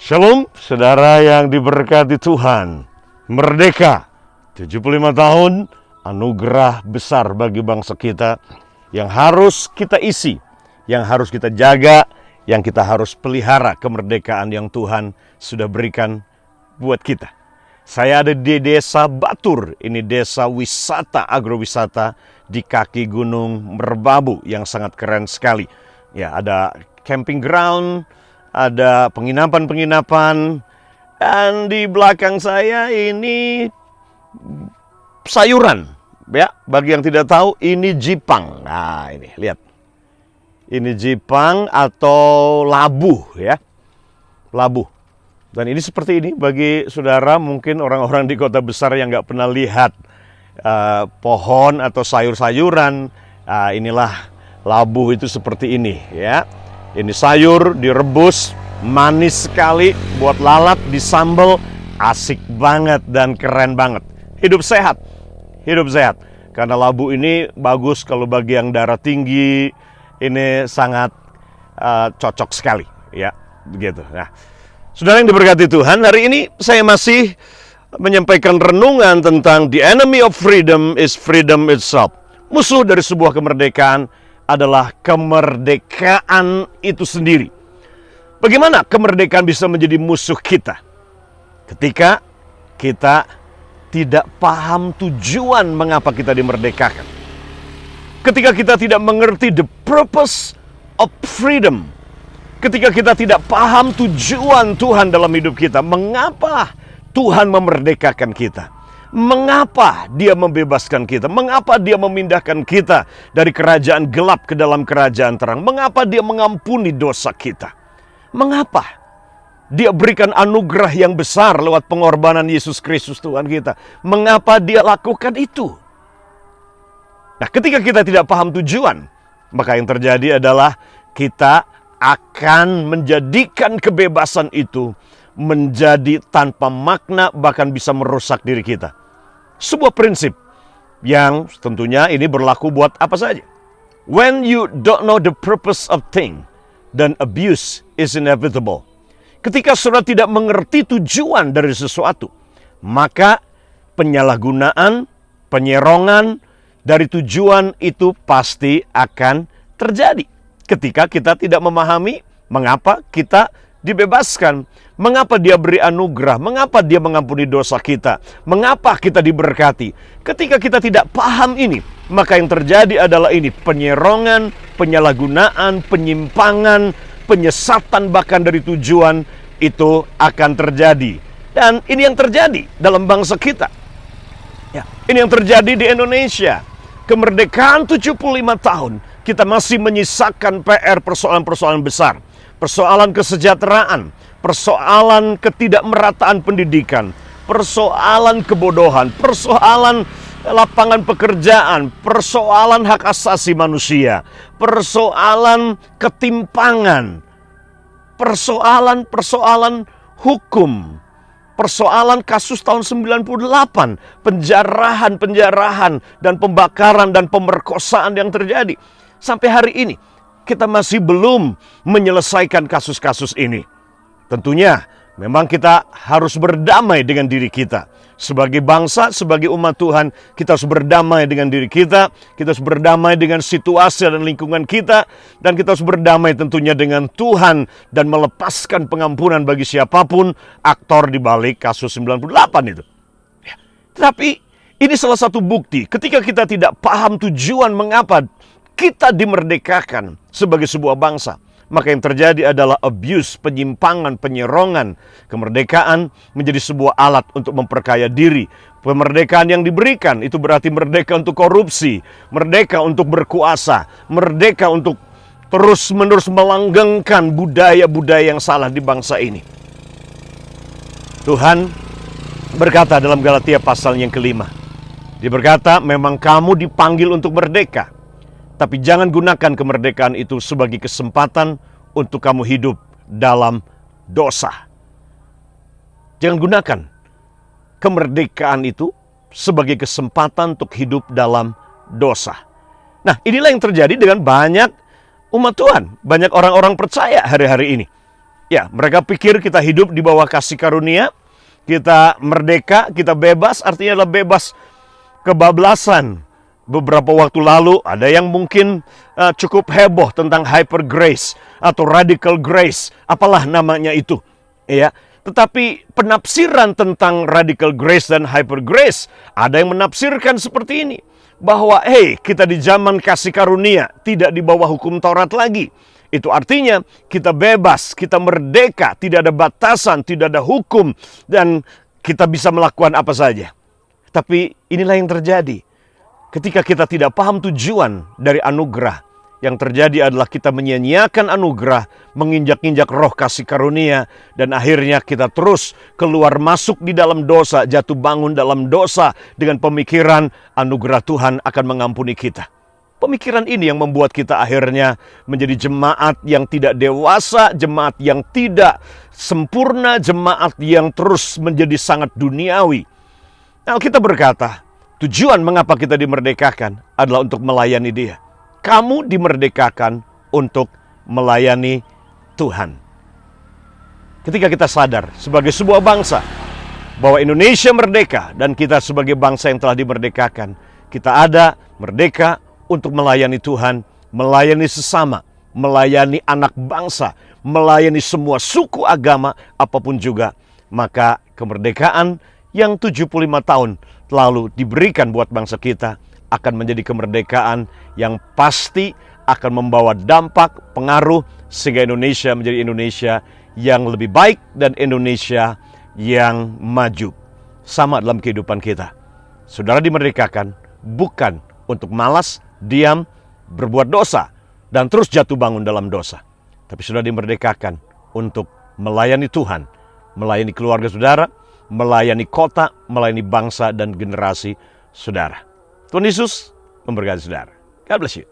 Shalom, saudara yang diberkati Tuhan. Merdeka, 75 tahun, anugerah besar bagi bangsa kita yang harus kita isi, yang harus kita jaga, yang kita harus pelihara kemerdekaan yang Tuhan sudah berikan buat kita. Saya ada di Desa Batur, ini desa wisata, agrowisata di kaki Gunung Merbabu yang sangat keren sekali. Ya, ada camping ground, ada penginapan-penginapan, dan di belakang saya ini sayuran. Ya, bagi yang tidak tahu, ini jipang. Nah, ini lihat. Ini jipang atau labu ya. Labu. Dan ini seperti ini bagi saudara mungkin orang-orang di kota besar yang nggak pernah lihat pohon atau sayur-sayuran. Inilah labu itu seperti ini ya. Ini sayur direbus, manis sekali, buat lalap, disambal, asik banget dan keren banget. Hidup sehat, hidup sehat. Karena labu ini bagus kalau bagi yang darah tinggi, ini sangat cocok sekali, ya, begitu. Nah, saudara yang diberkati Tuhan, hari ini saya masih menyampaikan renungan tentang the enemy of freedom is freedom itself. Musuh dari sebuah kemerdekaan adalah kemerdekaan itu sendiri. Bagaimana kemerdekaan bisa menjadi musuh kita? Ketika kita tidak paham tujuan mengapa kita dimerdekakan. Ketika kita tidak mengerti the purpose of freedom. Ketika kita tidak paham tujuan Tuhan dalam hidup kita. Mengapa Tuhan memerdekakan kita? Mengapa Dia membebaskan kita? Mengapa Dia memindahkan kita dari kerajaan gelap ke dalam kerajaan terang? Mengapa Dia mengampuni dosa kita? Mengapa Dia berikan anugerah yang besar lewat pengorbanan Yesus Kristus Tuhan kita? Mengapa Dia lakukan itu? Nah, ketika kita tidak paham tujuan, maka yang terjadi adalah kita akan menjadikan kebebasan itu menjadi tanpa makna, bahkan bisa merusak diri kita. Sebuah prinsip yang tentunya ini berlaku buat apa saja. When you don't know the purpose of thing, then abuse is inevitable. Ketika saudara tidak mengerti tujuan dari sesuatu, maka penyalahgunaan, penyerongan dari tujuan itu pasti akan terjadi. Ketika kita tidak memahami mengapa kita dibebaskan, mengapa Dia beri anugerah, mengapa Dia mengampuni dosa kita, mengapa kita diberkati. Ketika kita tidak paham ini, maka yang terjadi adalah ini, penyerongan, penyalahgunaan, penyimpangan, penyesatan bahkan dari tujuan itu akan terjadi. Dan ini yang terjadi dalam bangsa kita. Ya, ini yang terjadi di Indonesia. Kemerdekaan 75 tahun, kita masih menyisakan PR persoalan-persoalan besar. Persoalan kesejahteraan, persoalan ketidakmerataan pendidikan, persoalan kebodohan, persoalan lapangan pekerjaan, persoalan hak asasi manusia, persoalan ketimpangan, persoalan hukum, persoalan kasus tahun 98, penjarahan dan pembakaran dan pemerkosaan yang terjadi. Sampai hari ini kita masih belum menyelesaikan kasus-kasus ini. Tentunya memang kita harus berdamai dengan diri kita. Sebagai bangsa, sebagai umat Tuhan, kita harus berdamai dengan diri kita. Kita harus berdamai dengan situasi dan lingkungan kita. Dan kita harus berdamai tentunya dengan Tuhan. Dan melepaskan pengampunan bagi siapapun aktor di balik kasus 98 itu. Ya. Tapi ini salah satu bukti. Ketika kita tidak paham tujuan mengapa kita dimerdekakan sebagai sebuah bangsa, maka yang terjadi adalah abuse, penyimpangan, penyerongan. Kemerdekaan menjadi sebuah alat untuk memperkaya diri. Kemerdekaan yang diberikan itu berarti merdeka untuk korupsi, merdeka untuk berkuasa, merdeka untuk terus-menerus melanggengkan budaya-budaya yang salah di bangsa ini. Tuhan berkata dalam Galatia pasal yang ke-5. Dia berkata, memang kamu dipanggil untuk merdeka, tapi jangan gunakan kemerdekaan itu sebagai kesempatan untuk kamu hidup dalam dosa. Jangan gunakan kemerdekaan itu sebagai kesempatan untuk hidup dalam dosa. Nah, inilah yang terjadi dengan banyak umat Tuhan, banyak orang-orang percaya hari-hari ini. Ya, mereka pikir kita hidup di bawah kasih karunia, kita merdeka, kita bebas, artinya adalah bebas kebablasan. Beberapa waktu lalu ada yang mungkin cukup heboh tentang hyper grace atau radical grace, apalah namanya itu, ya. Tetapi penafsiran tentang radical grace dan hyper grace, ada yang menafsirkan seperti ini, bahwa kita di zaman kasih karunia, tidak di bawah hukum Taurat lagi. Itu artinya kita bebas, kita merdeka, tidak ada batasan, tidak ada hukum, dan kita bisa melakukan apa saja. Tapi inilah yang terjadi. Ketika kita tidak paham tujuan dari anugerah, yang terjadi adalah kita menyia-nyiakan anugerah, menginjak-injak roh kasih karunia, dan akhirnya kita terus keluar masuk di dalam dosa, jatuh bangun dalam dosa dengan pemikiran anugerah Tuhan akan mengampuni kita. Pemikiran ini yang membuat kita akhirnya menjadi jemaat yang tidak dewasa, jemaat yang tidak sempurna, jemaat yang terus menjadi sangat duniawi. Nah, kita berkata, tujuan mengapa kita dimerdekakan adalah untuk melayani Dia. Kamu dimerdekakan untuk melayani Tuhan. Ketika kita sadar sebagai sebuah bangsa bahwa Indonesia merdeka dan kita sebagai bangsa yang telah dimerdekakan, kita ada merdeka untuk melayani Tuhan, melayani sesama, melayani anak bangsa, melayani semua suku agama, apapun juga. Maka kemerdekaan yang 75 tahun lalu diberikan buat bangsa kita akan menjadi kemerdekaan yang pasti akan membawa dampak, pengaruh, sehingga Indonesia menjadi Indonesia yang lebih baik dan Indonesia yang maju. Sama dalam kehidupan kita. Saudara dimerdekakan bukan untuk malas, diam, berbuat dosa, dan terus jatuh bangun dalam dosa. Tapi sudah dimerdekakan untuk melayani Tuhan, melayani keluarga saudara, melayani kota, melayani bangsa dan generasi saudara. Tuhan Yesus memberkati saudara. God bless you.